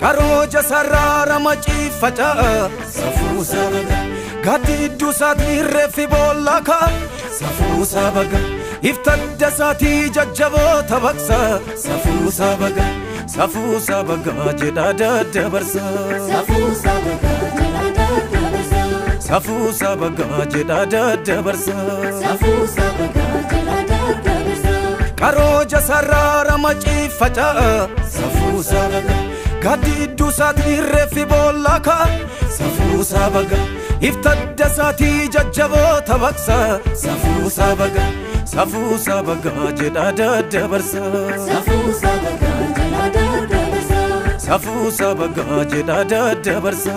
karoja sarara machi faca safuusa baga gadiddu saati refi bollaka safuusa baga iftadda saati jajjabo tabaksa safuusa baga jedha daddabarsa safuusa baga jedha daddabarsa karoja sarara machi faca safuusa baga gadiddu saati refi bollaka safuusa baga iftadda saati jajjabo tabaksa safuusa baga jedha daddabarsa safuusa baga jedha daddabarsa